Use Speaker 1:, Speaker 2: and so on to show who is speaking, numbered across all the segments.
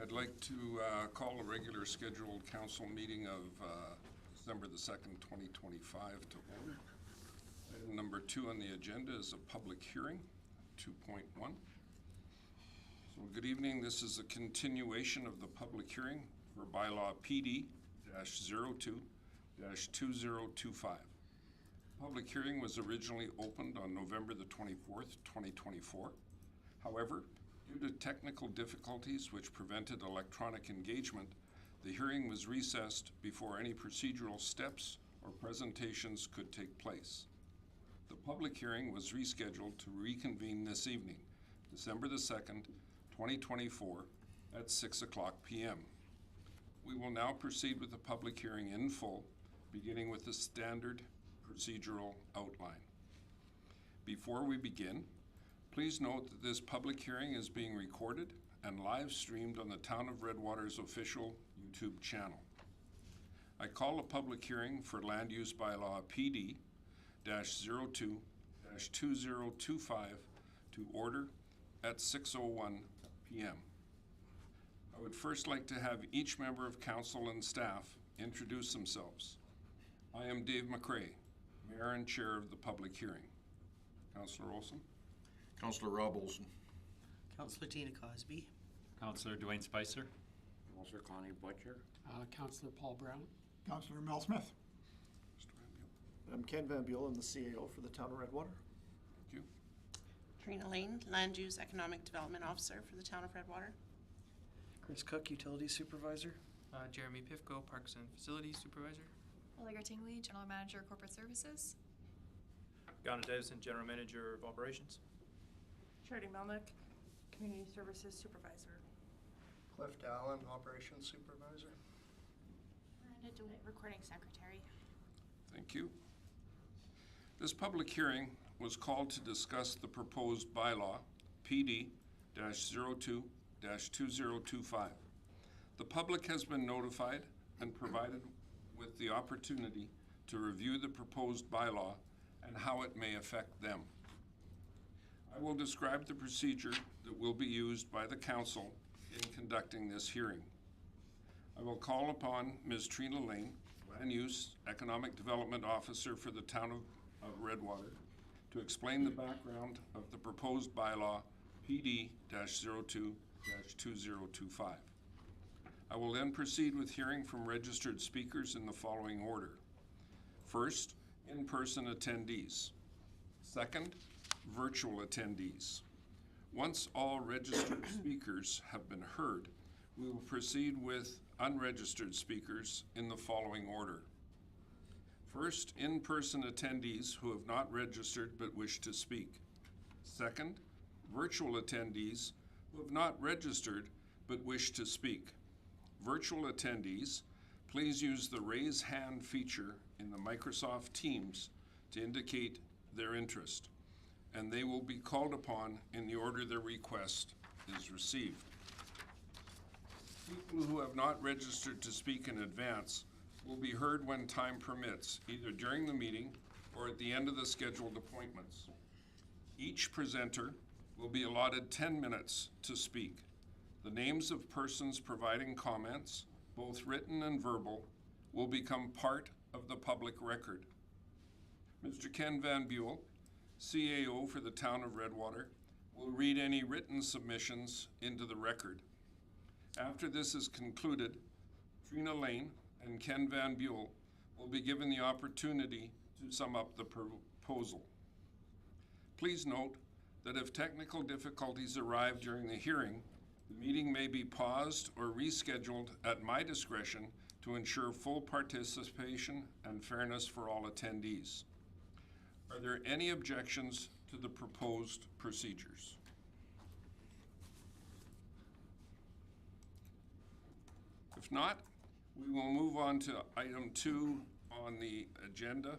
Speaker 1: I'd like to call a regular scheduled council meeting of December the 2nd, 2025 to order. Item number 2 on the agenda is a public hearing, 2.1. So good evening. This is a continuation of the public hearing for Bylaw PD-02-2025. Public hearing was originally opened on November the 24th, 2024. However, due to technical difficulties which prevented electronic engagement, the hearing was recessed before any procedural steps or presentations could take place. The public hearing was rescheduled to reconvene this evening, December the 2nd, 2024 at 6 o'clock p.m. We will now proceed with the public hearing in full, beginning with the standard procedural outline. Before we begin, please note that this public hearing is being recorded and live streamed on the Town of Redwater's official YouTube channel. I call a public hearing for Land Use Bylaw PD-02-2025 to order at 6:01 p.m. I would first like to have each member of council and staff introduce themselves. I am Dave McRae, Mayor and Chair of the public hearing. Councillor Olson.
Speaker 2: Councillor Rob Olson.
Speaker 3: Councillor Tina Cosby.
Speaker 4: Councillor Dwayne Spicer.
Speaker 5: Councillor Connie Butcher.
Speaker 6: Councillor Paul Brown.
Speaker 7: Councillor Mel Smith.
Speaker 1: Mr. Van Buell.
Speaker 8: I'm Ken Van Buell. I'm the CAO for the Town of Redwater.
Speaker 1: Thank you.
Speaker 9: Trina Lane, Land Use Economic Development Officer for the Town of Redwater.
Speaker 3: Chris Cook, Utility Supervisor.
Speaker 10: Jeremy Pifko, Parks and Facilities Supervisor.
Speaker 11: Allegra Tingley, General Manager, Corporate Services.
Speaker 10: Ghana Davison, General Manager of Operations.
Speaker 12: Charity Melnick, Community Services Supervisor.
Speaker 8: Cliff Dallin, Operations Supervisor.
Speaker 11: Miranda DeWitt, Recording Secretary.
Speaker 1: Thank you. This public hearing was called to discuss the proposed bylaw, PD-02-2025. The public has been notified and provided with the opportunity to review the proposed bylaw and how it may affect them. I will describe the procedure that will be used by the council in conducting this hearing. I will call upon Ms. Trina Lane, Land Use Economic Development Officer for the Town of Redwater, to explain the background of the proposed bylaw PD-02-2025. I will then proceed with hearing from registered speakers in the following order. First, in-person attendees. Second, virtual attendees. Once all registered speakers have been heard, we will proceed with unregistered speakers in the following order. First, in-person attendees who have not registered but wish to speak. Second, virtual attendees who have not registered but wish to speak. Virtual attendees, please use the raise hand feature in the Microsoft Teams to indicate their interest, and they will be called upon in the order their request is received. People who have not registered to speak in advance will be heard when time permits, either during the meeting or at the end of the scheduled appointments. Each presenter will be allotted 10 minutes to speak. The names of persons providing comments, both written and verbal, will become part of the public record. Mr. Ken Van Buell, CAO for the Town of Redwater, will read any written submissions into the record. After this is concluded, Trina Lane and Ken Van Buell will be given the opportunity to sum up the proposal. Please note that if technical difficulties arrive during the hearing, the meeting may be paused or rescheduled at my discretion to ensure full participation and fairness for all attendees. Are there any objections to the proposed procedures? If not, we will move on to item 2 on the agenda,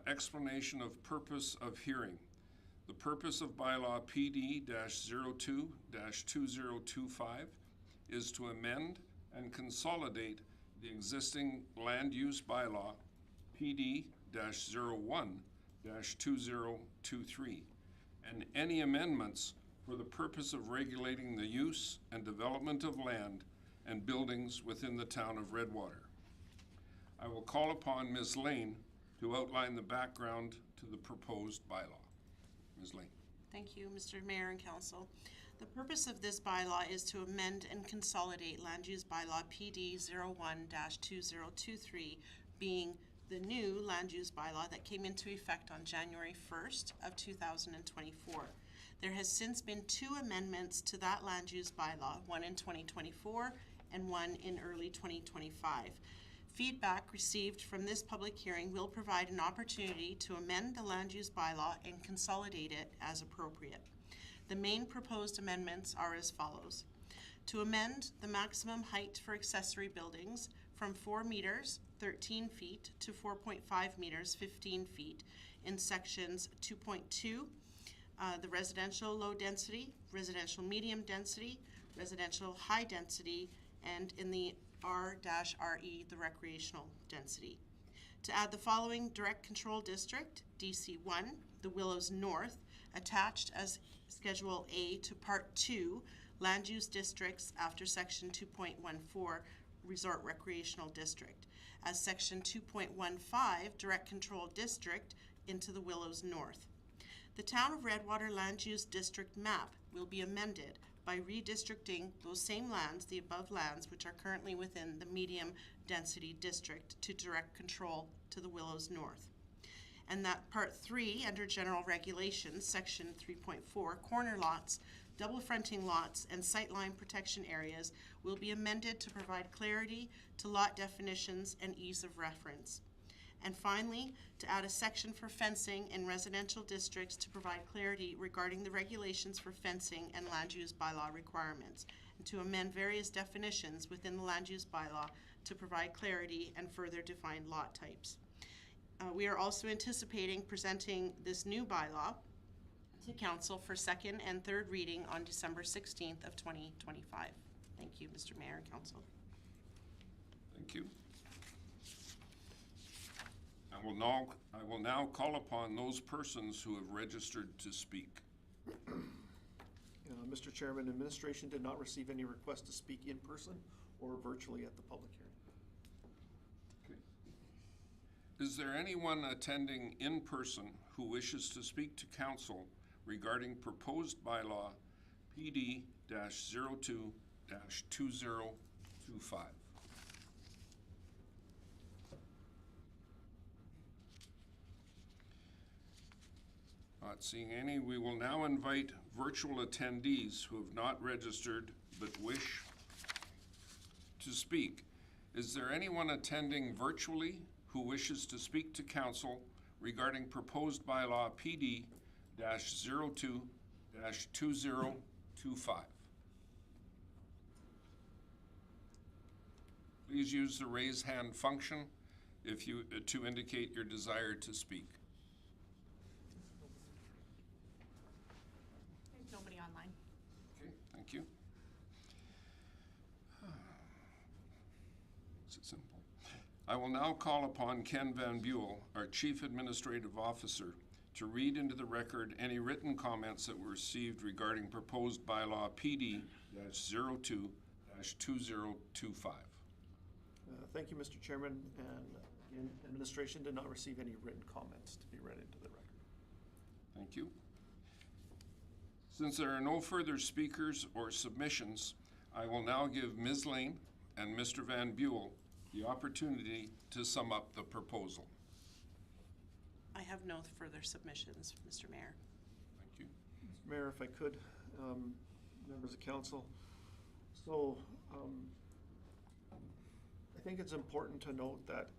Speaker 1: explanation of purpose of hearing. The purpose of bylaw PD-02-2025 is to amend and consolidate the existing land use bylaw PD-01-2023 and any amendments for the purpose of regulating the use and development of land and buildings within the town of Redwater. I will call upon Ms. Lane to outline the background to the proposed bylaw. Ms. Lane.
Speaker 9: Thank you, Mr. Mayor and Council. The purpose of this bylaw is to amend and consolidate Land Use Bylaw PD-01-2023, being the new Land Use Bylaw that came into effect on January 1st of 2024. There has since been 2 amendments to that Land Use Bylaw, one in 2024 and one in early 2025. Feedback received from this public hearing will provide an opportunity to amend the Land Use Bylaw and consolidate it as appropriate. The main proposed amendments are as follows. To amend the maximum height for accessory buildings from 4 meters, 13 feet, to 4.5 meters, 15 feet in sections 2.2, the residential low density, residential medium density, residential high density, and in the R-RE, the recreational density. To add the following direct control district, DC1, the Willows North, attached as Schedule A to Part 2, Land Use Districts after Section 2.14, Resort Recreational District, as Section 2.15, Direct Control District into the Willows North. The Town of Redwater Land Use District map will be amended by redistricting those same lands, the above lands, which are currently within the medium density district, to direct control to the Willows North. And that Part 3, under General Regulations, Section 3.4, corner lots, double fronting lots, and sightline protection areas will be amended to provide clarity to lot definitions and ease of reference. And finally, to add a section for fencing in residential districts to provide clarity regarding the regulations for fencing and land use bylaw requirements, and to amend various definitions within the land use bylaw to provide clarity and further define lot types. We are also anticipating presenting this new bylaw to Council for second and third reading on December 16th of 2025. Thank you, Mr. Mayor and Council.
Speaker 1: Thank you. I will now call upon those persons who have registered to speak.
Speaker 8: Mr. Chairman, administration did not receive any requests to speak in person or virtually at the public hearing.
Speaker 1: Is there anyone attending in person who wishes to speak to council regarding proposed bylaw PD-02-2025? Not seeing any, we will now invite virtual attendees who have not registered but wish to speak. Is there anyone attending virtually who wishes to speak to council regarding proposed bylaw PD-02-2025? Please use the raise hand function if you to indicate your desire to speak.
Speaker 11: There's nobody online.
Speaker 1: Okay, thank you. Is it simple? I will now call upon Ken Van Buell, our Chief Administrative Officer, to read into the record any written comments that were received regarding proposed bylaw PD-02-2025.
Speaker 8: Thank you, Mr. Chairman, and again, administration did not receive any written comments to be read into the record.
Speaker 1: Thank you. Since there are no further speakers or submissions, I will now give Ms. Lane and Mr. Van Buell the opportunity to sum up the proposal.
Speaker 9: I have no further submissions, Mr. Mayor.
Speaker 1: Thank you.
Speaker 8: Mr. Mayor, if I could, members of council, so I think it's important to note that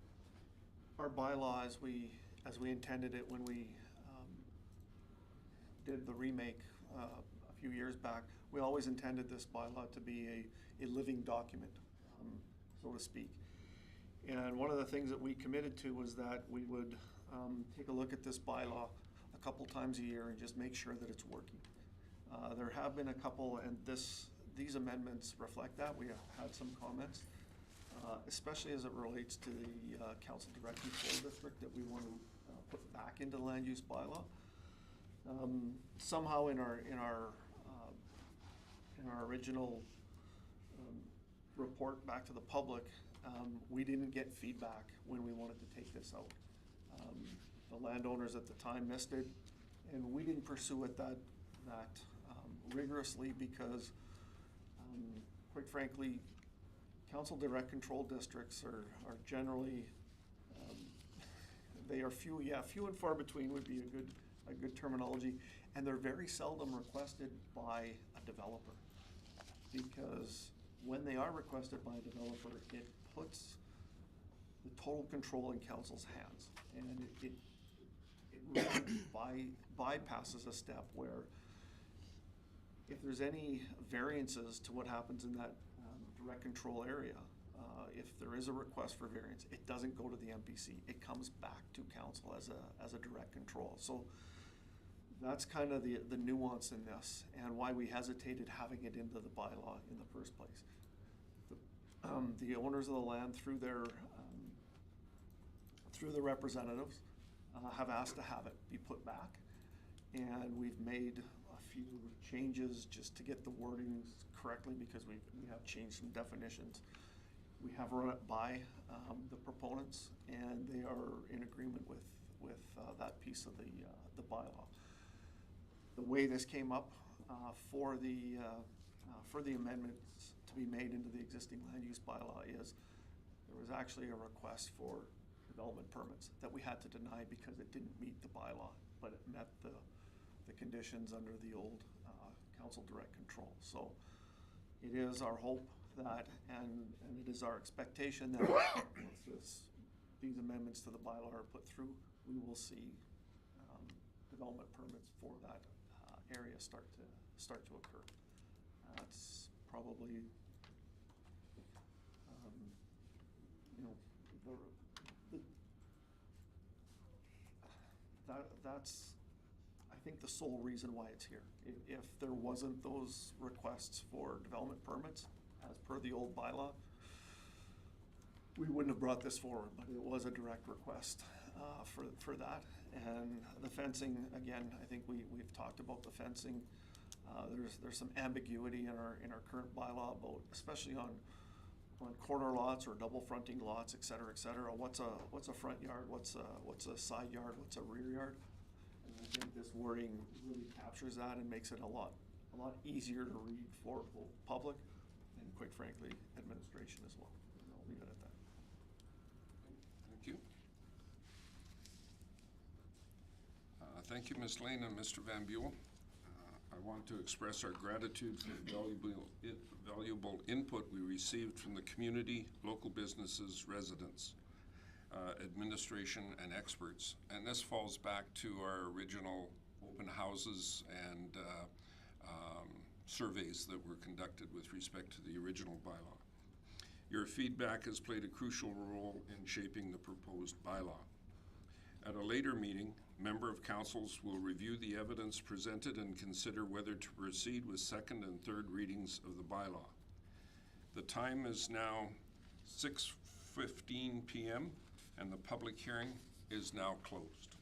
Speaker 8: our bylaw, as we intended it when we did the remake a few years back, we always intended this bylaw to be a living document, so to speak. And one of the things that we committed to was that we would take a look at this bylaw a couple times a year and just make sure that it's working. There have been a couple, and these amendments reflect that. We have had some comments, especially as it relates to the council direct control district that we want to put back into the land use bylaw. Somehow in our in our original report back to the public, we didn't get feedback when we wanted to take this out. The landowners at the time missed it, and we didn't pursue it that rigorously because, quite frankly, council direct control districts are generally, they are few and far between would be a good terminology, and they're very seldom requested by a developer. Because when they are requested by a developer, it puts the total control in council's hands. And it really bypasses a step where if there's any variances to what happens in that direct control area, if there is a request for variance, it doesn't go to the MPC. It comes back to council as a direct control. So that's kind of the nuance in this and why we hesitated having it into the bylaw in the first place. The owners of the land through their representatives have asked to have it be put back, and we've made a few changes just to get the wordings correctly because we have changed some definitions. We have run it by the proponents, and they are in agreement with that piece of the bylaw. The way this came up for the amendments to be made into the existing land use bylaw is there was actually a request for development permits that we had to deny because it didn't meet the bylaw, but it met the conditions under the old council direct control. So it is our hope that, and it is our expectation that once these amendments to the bylaw are put through, we will see development permits for that area start to occur. That's probably, that's I think the sole reason why it's here. If there wasn't those requests for development permits as per the old bylaw, we wouldn't have brought this forward, but it was a direct request for that. And the fencing, again, I think we've talked about the fencing. There's some ambiguity in our current bylaw about, especially on corner lots or double fronting lots, et cetera, et cetera. What's a front yard? What's a side yard? What's a rear yard? And I think this wording really captures that and makes it a lot easier to read for both public and, quite frankly, administration as well. And I'll leave it at that.
Speaker 1: Thank you. Thank you, Ms. Lane and Mr. Van Buell. I want to express our gratitude for the valuable input we received from the community, local businesses, residents, administration, and experts. And this falls back to our original open houses and surveys that were conducted with respect to the original bylaw. Your feedback has played a crucial role in shaping the proposed bylaw. At a later meeting, member of councils will review the evidence presented and consider whether to proceed with second and third readings of the bylaw. The time is now 6:15 p.m. and the public hearing is now closed.